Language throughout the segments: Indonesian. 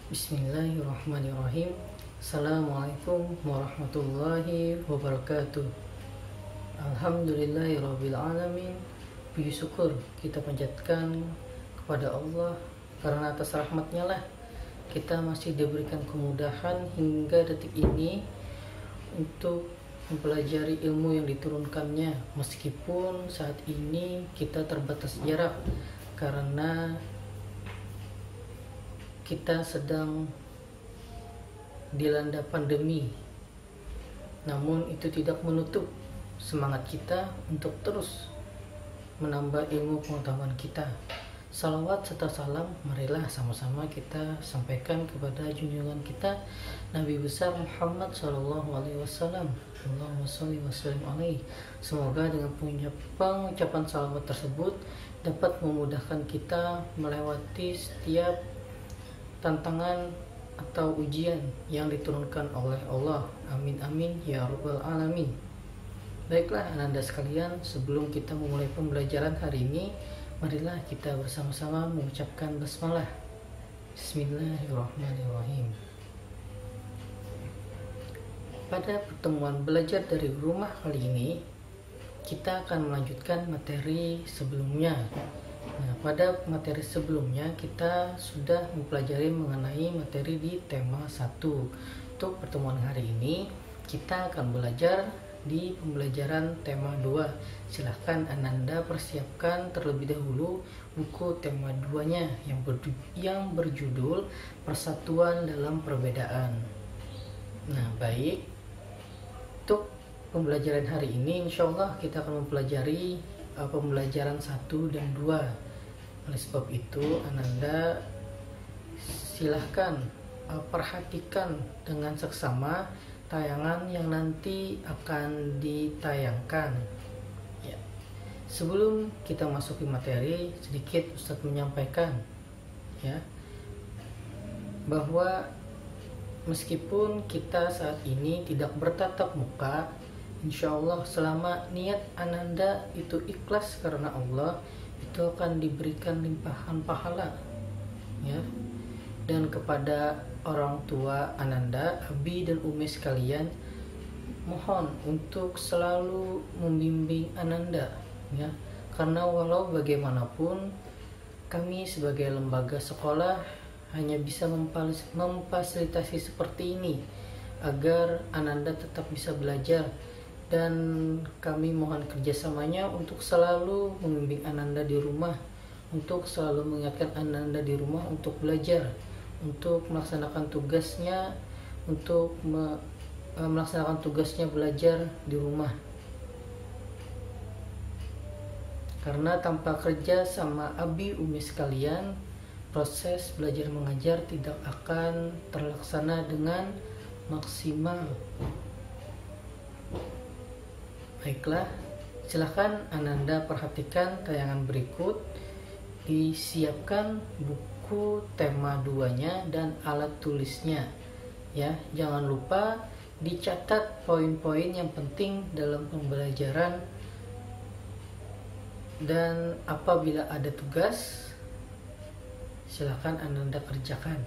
Bismillahirrahmanirrahim. Assalamualaikum warahmatullahi wabarakatuh. Alhamdulillahirabbil alamin. Puji syukur kita panjatkan kepada Allah, karena atas rahmatnya lah kita masih diberikan kemudahan hingga detik ini untuk mempelajari ilmu yang diturunkannya, meskipun saat ini kita terbatas jarak karena kita sedang dilanda pandemi. Namun itu tidak menutup semangat kita untuk terus menambah ilmu pengetahuan kita. Salawat serta salam marilah sama-sama kita sampaikan kepada junjungan kita Nabi besar Muhammad SAW. Allahumma sholli wa sallim alaihi. Semoga dengan pengucapan salawat tersebut dapat memudahkan kita melewati setiap tantangan atau ujian yang diturunkan oleh Allah. Amin amin ya rabbal alamin. Baiklah ananda sekalian, sebelum kita memulai pembelajaran hari ini, marilah kita bersama-sama mengucapkan basmalah. Bismillahirrahmanirrahim. Pada pertemuan belajar dari rumah kali ini, kita akan melanjutkan materi sebelumnya. Nah, pada materi sebelumnya kita sudah mempelajari mengenai materi di tema 1. Untuk pertemuan hari ini kita akan belajar di pembelajaran tema 2. Silahkan ananda persiapkan terlebih dahulu buku tema 2-nya yang berjudul Persatuan dalam Perbedaan. Nah, baik. Untuk pembelajaran hari ini insya Allah kita akan mempelajari pembelajaran 1 dan 2. Oleh sebab itu ananda silahkan perhatikan dengan seksama tayangan yang nanti akan ditayangkan ya. Sebelum kita masuki materi, sedikit Ustadz menyampaikan ya, bahwa meskipun kita saat ini tidak bertatap muka, insya Allah selama niat ananda itu ikhlas karena Allah, itu akan diberikan limpahan pahala ya. Dan kepada orang tua ananda, abi dan umi sekalian, mohon untuk selalu membimbing ananda ya, karena walau bagaimanapun kami sebagai lembaga sekolah hanya bisa memfasilitasi seperti ini agar ananda tetap bisa belajar. Dan kami mohon kerjasamanya untuk selalu membimbing ananda di rumah, untuk selalu mengingatkan ananda di rumah untuk belajar, untuk melaksanakan tugasnya, melaksanakan tugasnya belajar di rumah. Karena tanpa kerja sama abi umi sekalian, proses belajar mengajar tidak akan terlaksana dengan maksimal. Baiklah, silahkan ananda perhatikan tayangan berikut. Disiapkan buku tema 2-nya dan alat tulisnya ya. Jangan lupa dicatat poin-poin yang penting dalam pembelajaran, dan apabila ada tugas silahkan ananda kerjakan.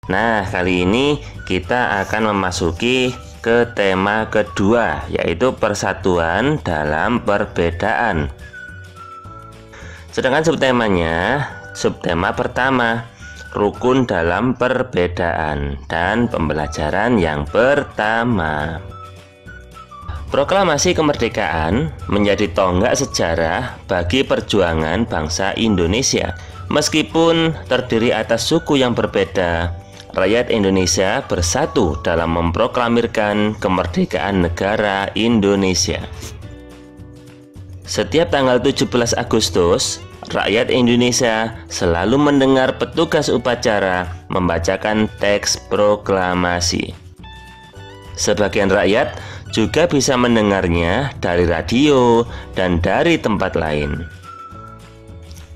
Nah, kali ini kita akan memasuki ke tema kedua, yaitu persatuan dalam perbedaan. Sedangkan subtema pertama, rukun dalam perbedaan, dan pembelajaran yang pertama. Proklamasi kemerdekaan menjadi tonggak sejarah bagi perjuangan bangsa Indonesia. Meskipun terdiri atas suku yang berbeda, rakyat Indonesia bersatu dalam memproklamirkan kemerdekaan negara Indonesia. Setiap tanggal 17 Agustus, rakyat Indonesia selalu mendengar petugas upacara membacakan teks proklamasi. Sebagian rakyat juga bisa mendengarnya dari radio dan dari tempat lain.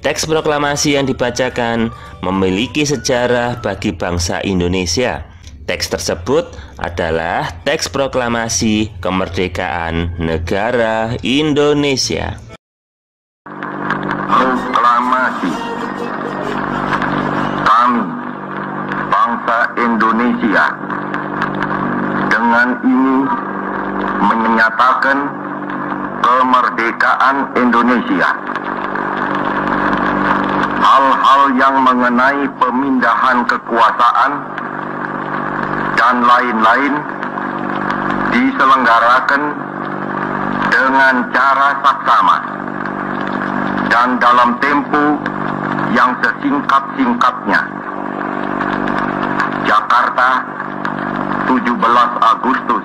Teks proklamasi yang dibacakan memiliki sejarah bagi bangsa Indonesia. Teks tersebut adalah teks proklamasi kemerdekaan negara Indonesia. Indonesia. Dengan ini menyatakan kemerdekaan Indonesia. Hal-hal yang mengenai pemindahan kekuasaan dan lain-lain diselenggarakan dengan cara saksama dan dalam tempo yang sesingkat-singkatnya. Jakarta, 17 Agustus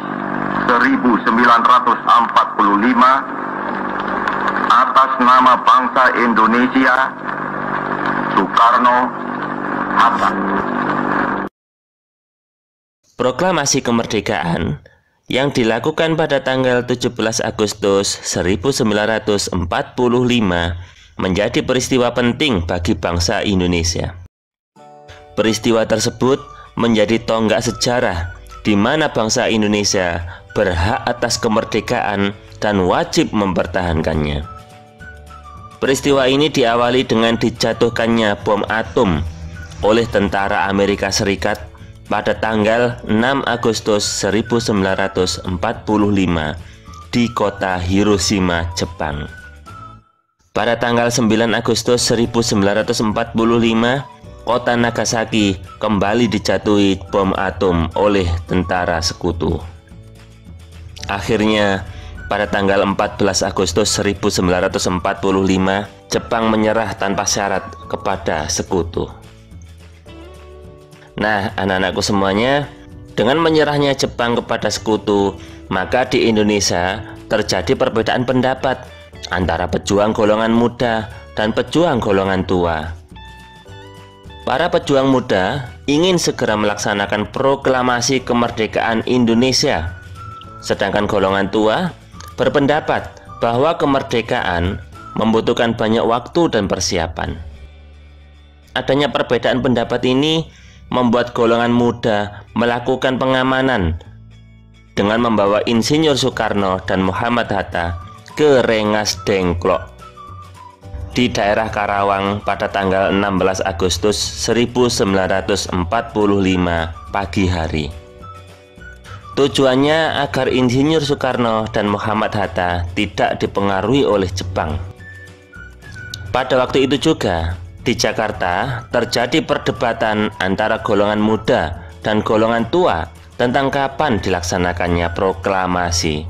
1945, atas nama bangsa Indonesia, Soekarno-Hatta. Proklamasi kemerdekaan yang dilakukan pada tanggal 17 Agustus 1945 menjadi peristiwa penting bagi bangsa Indonesia. Peristiwa tersebut menjadi tonggak sejarah di mana bangsa Indonesia berhak atas kemerdekaan dan wajib mempertahankannya. Peristiwa ini diawali dengan dijatuhkannya bom atom oleh tentara Amerika Serikat pada tanggal 6 Agustus 1945 di kota Hiroshima, Jepang. Pada tanggal 9 Agustus 1945, kota Nagasaki kembali dijatuhi bom atom oleh tentara sekutu. Akhirnya, pada tanggal 14 Agustus 1945, Jepang menyerah tanpa syarat kepada sekutu. Nah, anak-anakku semuanya, dengan menyerahnya Jepang kepada sekutu, maka di Indonesia terjadi perbedaan pendapat antara pejuang golongan muda dan pejuang golongan tua. Para pejuang muda ingin segera melaksanakan proklamasi kemerdekaan Indonesia, sedangkan golongan tua berpendapat bahwa kemerdekaan membutuhkan banyak waktu dan persiapan. Adanya perbedaan pendapat ini membuat golongan muda melakukan pengamanan dengan membawa Insinyur Soekarno dan Muhammad Hatta ke Rengas Dengklok di daerah Karawang pada tanggal 16 Agustus 1945 pagi hari. Tujuannya agar Insinyur Soekarno dan Muhammad Hatta tidak dipengaruhi oleh Jepang. Pada waktu itu juga, di Jakarta terjadi perdebatan antara golongan muda dan golongan tua tentang kapan dilaksanakannya proklamasi.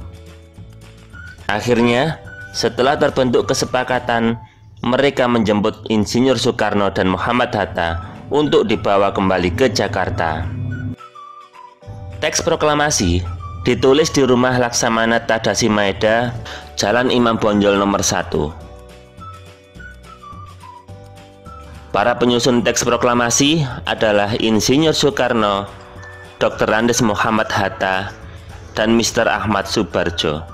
Akhirnya, setelah terbentuk kesepakatan, mereka menjemput Insinyur Soekarno dan Muhammad Hatta untuk dibawa kembali ke Jakarta. Teks proklamasi ditulis di rumah Laksamana Tadasi Maeda, Jalan Imam Bonjol nomor 1. Para penyusun teks proklamasi adalah Insinyur Soekarno, Dr. Andes Muhammad Hatta, dan Mr. Ahmad Subarjo.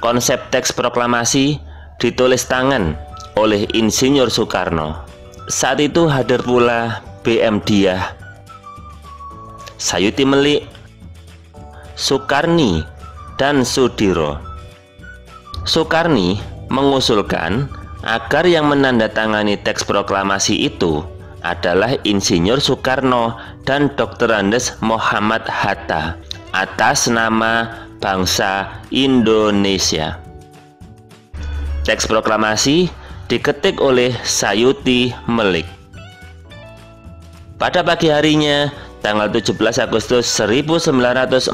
Konsep teks proklamasi ditulis tangan oleh Insinyur Soekarno. Saat itu hadir pula B.M. Diah, Sayuti Melik, Soekarni, dan Sudiro. Soekarni mengusulkan agar yang menandatangani teks proklamasi itu adalah Insinyur Soekarno dan Dr. Andes Muhammad Hatta atas nama bangsa Indonesia. Teks proklamasi diketik oleh Sayuti Melik. Pada pagi harinya, tanggal 17 Agustus 1945,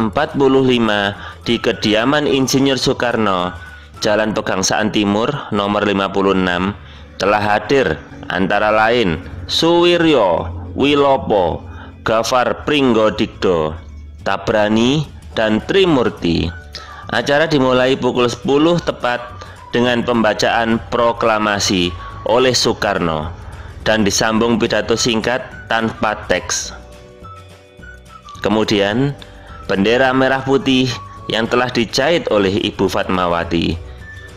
di kediaman Insinyur Soekarno, Jalan Pegangsaan Timur nomor 56, telah hadir antara lain Suwiryo Wilopo, Gafar Pringgodikdo, Tabrani, dan Trimurti. Acara dimulai pukul 10 tepat dengan pembacaan proklamasi oleh Soekarno dan disambung pidato singkat tanpa teks. Kemudian, bendera merah putih yang telah dijahit oleh Ibu Fatmawati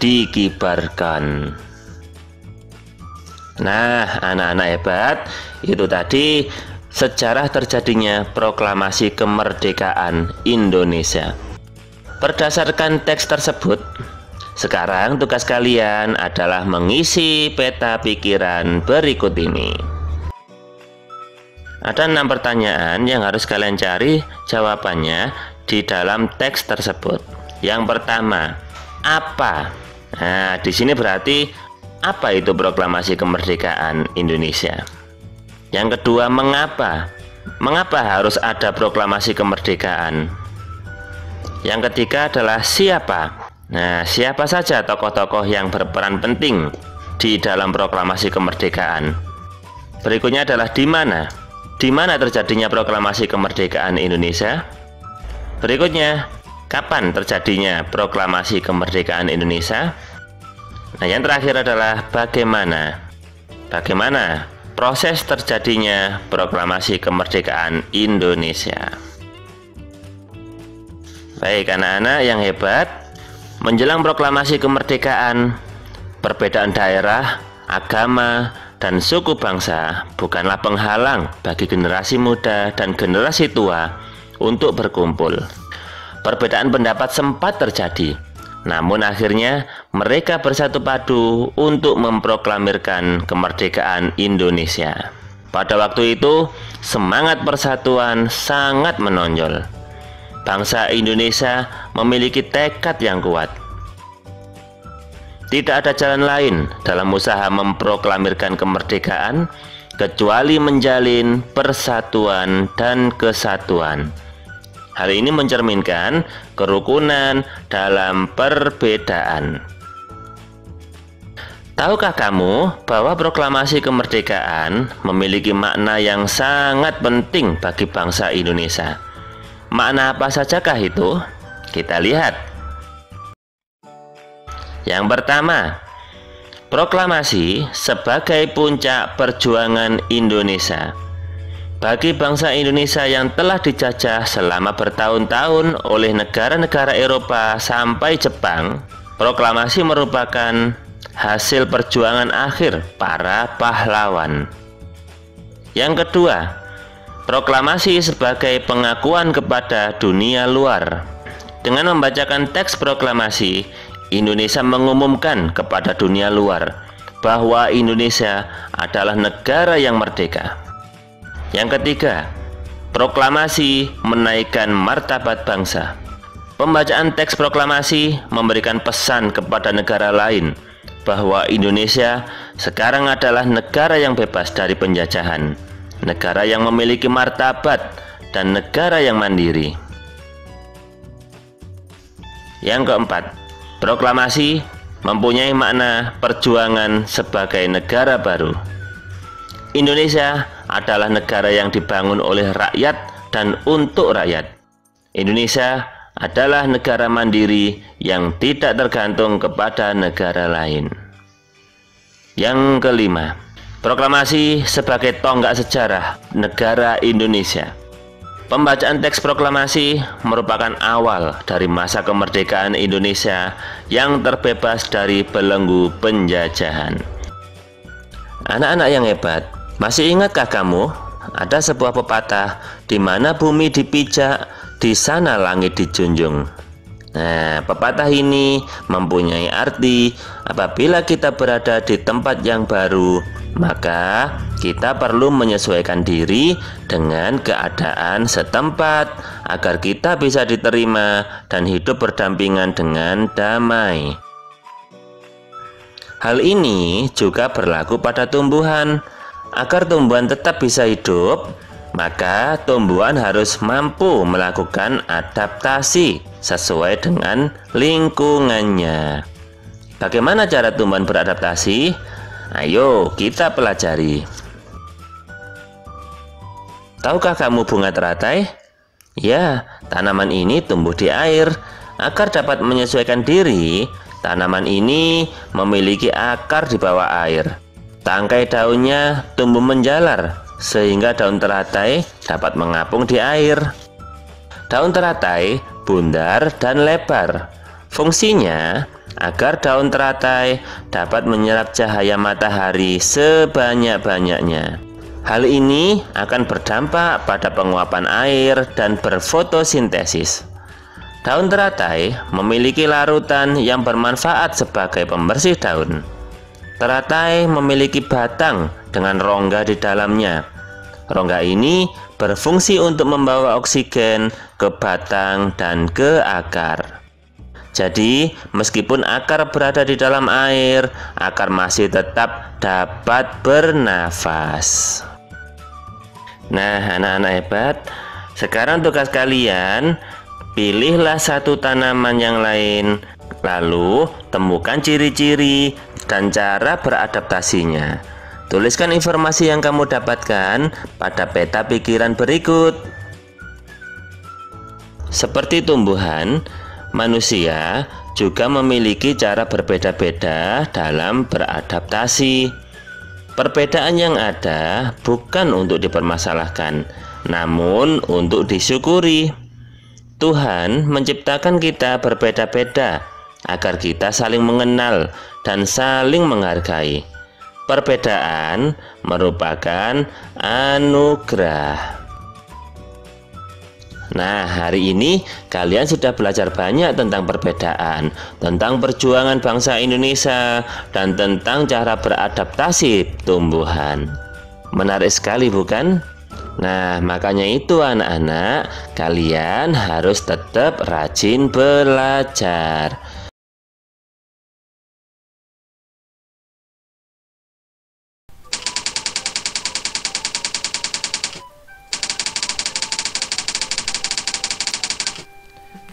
dikibarkan. Nah, anak-anak hebat, itu tadi sejarah terjadinya proklamasi kemerdekaan Indonesia. Berdasarkan teks tersebut, sekarang tugas kalian adalah mengisi peta pikiran berikut ini. Ada 6 pertanyaan yang harus kalian cari jawabannya di dalam teks tersebut. Yang pertama, apa? Nah, di sini berarti apa itu proklamasi kemerdekaan Indonesia? Yang kedua, mengapa? Mengapa harus ada proklamasi kemerdekaan? Yang ketiga adalah siapa? Nah, siapa saja tokoh-tokoh yang berperan penting di dalam proklamasi kemerdekaan? Berikutnya adalah di mana? Di mana terjadinya proklamasi kemerdekaan Indonesia? Berikutnya, kapan terjadinya proklamasi kemerdekaan Indonesia? Nah, yang terakhir adalah bagaimana? Bagaimana proses terjadinya proklamasi kemerdekaan Indonesia? Baik anak-anak yang hebat, menjelang proklamasi kemerdekaan, perbedaan daerah, agama, dan suku bangsa bukanlah penghalang bagi generasi muda dan generasi tua untuk berkumpul. Perbedaan pendapat sempat terjadi, namun akhirnya mereka bersatu padu untuk memproklamirkan kemerdekaan Indonesia. Pada waktu itu, semangat persatuan sangat menonjol. Bangsa Indonesia memiliki tekad yang kuat. Tidak ada jalan lain dalam usaha memproklamirkan kemerdekaan kecuali menjalin persatuan dan kesatuan. Hal ini mencerminkan kerukunan dalam perbedaan. Tahukah kamu bahwa proklamasi kemerdekaan memiliki makna yang sangat penting bagi bangsa Indonesia? Makna apa sajakah itu? Kita lihat. Yang pertama, proklamasi sebagai puncak perjuangan Indonesia. Bagi bangsa Indonesia yang telah dijajah selama bertahun-tahun oleh negara-negara Eropa sampai Jepang, proklamasi merupakan hasil perjuangan akhir para pahlawan. Yang kedua, proklamasi sebagai pengakuan kepada dunia luar. Dengan membacakan teks proklamasi, Indonesia mengumumkan kepada dunia luar bahwa Indonesia adalah negara yang merdeka. Yang ketiga, proklamasi menaikkan martabat bangsa. Pembacaan teks proklamasi memberikan pesan kepada negara lain bahwa Indonesia sekarang adalah negara yang bebas dari penjajahan, negara yang memiliki martabat, dan negara yang mandiri. Yang keempat, proklamasi mempunyai makna perjuangan sebagai negara baru. Indonesia adalah negara yang dibangun oleh rakyat dan untuk rakyat. Indonesia adalah negara mandiri yang tidak tergantung kepada negara lain. Yang kelima, proklamasi sebagai tonggak sejarah negara Indonesia. Pembacaan teks proklamasi merupakan awal dari masa kemerdekaan Indonesia yang terbebas dari belenggu penjajahan. Anak-anak yang hebat, masih ingatkah kamu ada sebuah pepatah di mana bumi dipijak, di sana langit dijunjung? Nah, pepatah ini mempunyai arti apabila kita berada di tempat yang baru, maka kita perlu menyesuaikan diri dengan keadaan setempat agar kita bisa diterima dan hidup berdampingan dengan damai. Hal ini juga berlaku pada tumbuhan. Agar tumbuhan tetap bisa hidup, maka tumbuhan harus mampu melakukan adaptasi sesuai dengan lingkungannya. Bagaimana cara tumbuhan beradaptasi? Ayo kita pelajari. Tahukah kamu bunga teratai? Ya, tanaman ini tumbuh di air. Agar dapat menyesuaikan diri, tanaman ini memiliki akar di bawah air. Tangkai daunnya tumbuh menjalar sehingga daun teratai dapat mengapung di air. Daun teratai bundar dan lebar. Fungsinya agar daun teratai dapat menyerap cahaya matahari sebanyak-banyaknya. Hal ini akan berdampak pada penguapan air dan berfotosintesis. Daun teratai memiliki larutan yang bermanfaat sebagai pembersih daun. Teratai memiliki batang dengan rongga di dalamnya. Rongga ini berfungsi untuk membawa oksigen ke batang dan ke akar. Jadi, meskipun akar berada di dalam air, akar masih tetap dapat bernafas. Nah, anak-anak hebat, sekarang tugas kalian, pilihlah satu tanaman yang lain, lalu temukan ciri-ciri dan cara beradaptasinya. Tuliskan informasi yang kamu dapatkan pada peta pikiran berikut. Seperti tumbuhan, manusia juga memiliki cara berbeda-beda dalam beradaptasi. Perbedaan yang ada bukan untuk dipermasalahkan, namun untuk disyukuri. Tuhan menciptakan kita berbeda-beda agar kita saling mengenal dan saling menghargai. Perbedaan merupakan anugerah. Nah, hari ini kalian sudah belajar banyak tentang perbedaan, tentang perjuangan bangsa Indonesia, dan tentang cara beradaptasi tumbuhan. Menarik sekali, bukan? Nah, makanya itu anak-anak, kalian harus tetap rajin belajar.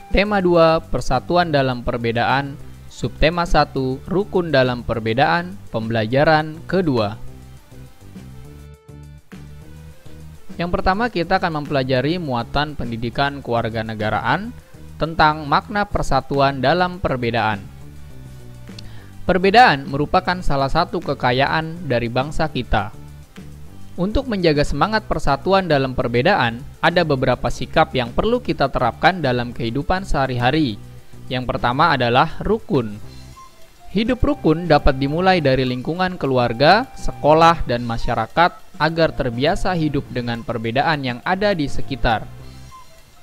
Tema 2, Persatuan dalam Perbedaan. Subtema 1, Rukun dalam Perbedaan. Pembelajaran kedua. Yang pertama, kita akan mempelajari muatan pendidikan kewarganegaraan tentang makna persatuan dalam perbedaan. Perbedaan merupakan salah satu kekayaan dari bangsa kita. Untuk menjaga semangat persatuan dalam perbedaan, ada beberapa sikap yang perlu kita terapkan dalam kehidupan sehari-hari. Yang pertama adalah rukun. Hidup rukun dapat dimulai dari lingkungan keluarga, sekolah, dan masyarakat agar terbiasa hidup dengan perbedaan yang ada di sekitar.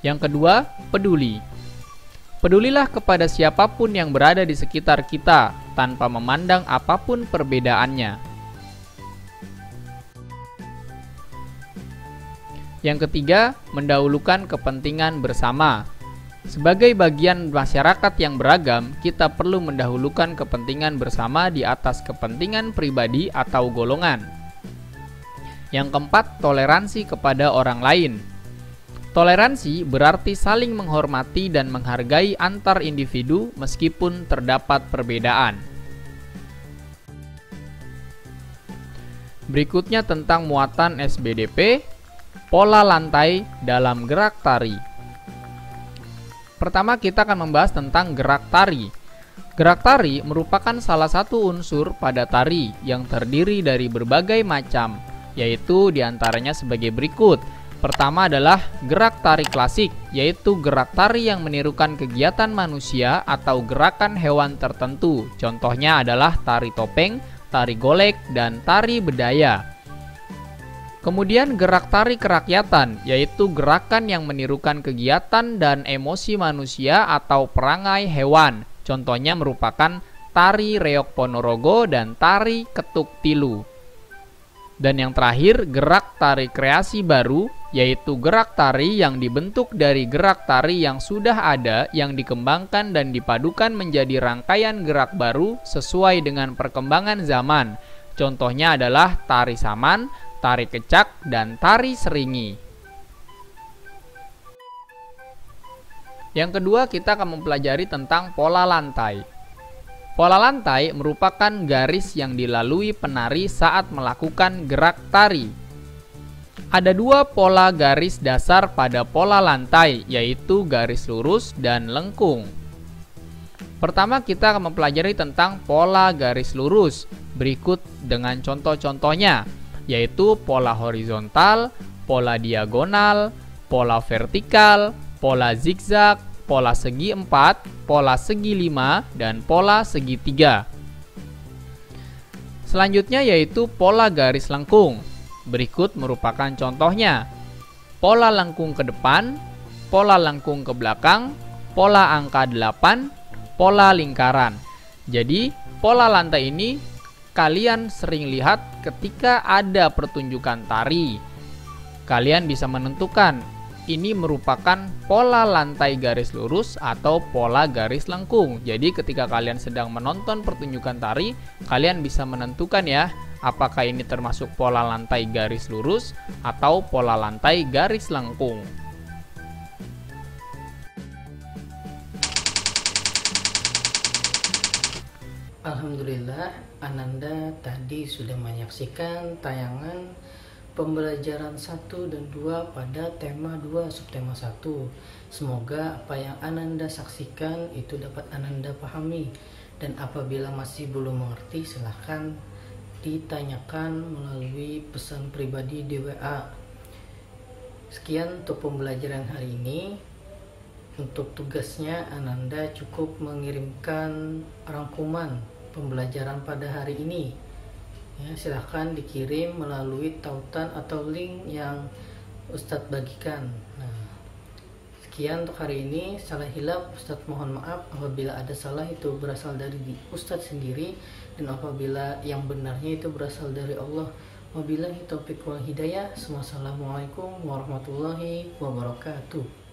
Yang kedua, peduli. Pedulilah kepada siapapun yang berada di sekitar kita tanpa memandang apapun perbedaannya. Yang ketiga, mendahulukan kepentingan bersama. Sebagai bagian masyarakat yang beragam, kita perlu mendahulukan kepentingan bersama di atas kepentingan pribadi atau golongan. Yang keempat, toleransi kepada orang lain. Toleransi berarti saling menghormati dan menghargai antar individu meskipun terdapat perbedaan. Berikutnya tentang muatan SBDP. Pola lantai dalam gerak tari. Pertama, kita akan membahas tentang gerak tari. Gerak tari merupakan salah satu unsur pada tari yang terdiri dari berbagai macam, yaitu diantaranya sebagai berikut. Pertama adalah gerak tari klasik, yaitu gerak tari yang menirukan kegiatan manusia atau gerakan hewan tertentu. Contohnya adalah tari topeng, tari golek, dan tari bedaya. Kemudian gerak tari kerakyatan, yaitu gerakan yang menirukan kegiatan dan emosi manusia atau perangai hewan. Contohnya merupakan tari reok ponorogo dan tari ketuk tilu. Dan yang terakhir, gerak tari kreasi baru, yaitu gerak tari yang dibentuk dari gerak tari yang sudah ada, yang dikembangkan dan dipadukan menjadi rangkaian gerak baru sesuai dengan perkembangan zaman. Contohnya adalah tari saman, tari kecak, dan tari seringi. Yang kedua, kita akan mempelajari tentang pola lantai. Pola lantai merupakan garis yang dilalui penari saat melakukan gerak tari. Ada dua pola garis dasar pada pola lantai, yaitu garis lurus dan lengkung. Pertama, kita akan mempelajari tentang pola garis lurus. Berikut dengan contoh-contohnya, yaitu pola horizontal, pola diagonal, pola vertikal, pola zigzag, pola segi 4, pola segi 5, dan pola segi 3. Selanjutnya yaitu pola garis lengkung. Berikut merupakan contohnya. Pola lengkung ke depan, pola lengkung ke belakang, pola angka 8, pola lingkaran. Jadi, pola lantai ini kalian sering lihat ketika ada pertunjukan tari. kalian bisa menentukan ini merupakan pola lantai garis lurus atau pola garis lengkung. Jadi ketika kalian sedang menonton pertunjukan tari, kalian bisa menentukan ya, apakah ini termasuk pola lantai garis lurus atau pola lantai garis lengkung. Alhamdulillah, Ananda tadi sudah menyaksikan tayangan pembelajaran 1 dan 2 pada tema 2 subtema 1. Semoga apa yang Ananda saksikan itu dapat Ananda pahami, dan apabila masih belum mengerti silahkan ditanyakan melalui pesan pribadi di WA. Sekian untuk pembelajaran hari ini. Untuk tugasnya Ananda cukup mengirimkan rangkuman pembelajaran pada hari ini. Ya, silahkan dikirim melalui tautan atau link yang Ustadz bagikan. Nah, sekian untuk hari ini. Salah hilaf, Ustadz mohon maaf apabila ada salah itu berasal dari Ustadz sendiri, dan apabila yang benarnya itu berasal dari Allah. Wabillahi taufiq wal hidayah. Wassalamualaikum warahmatullahi wabarakatuh.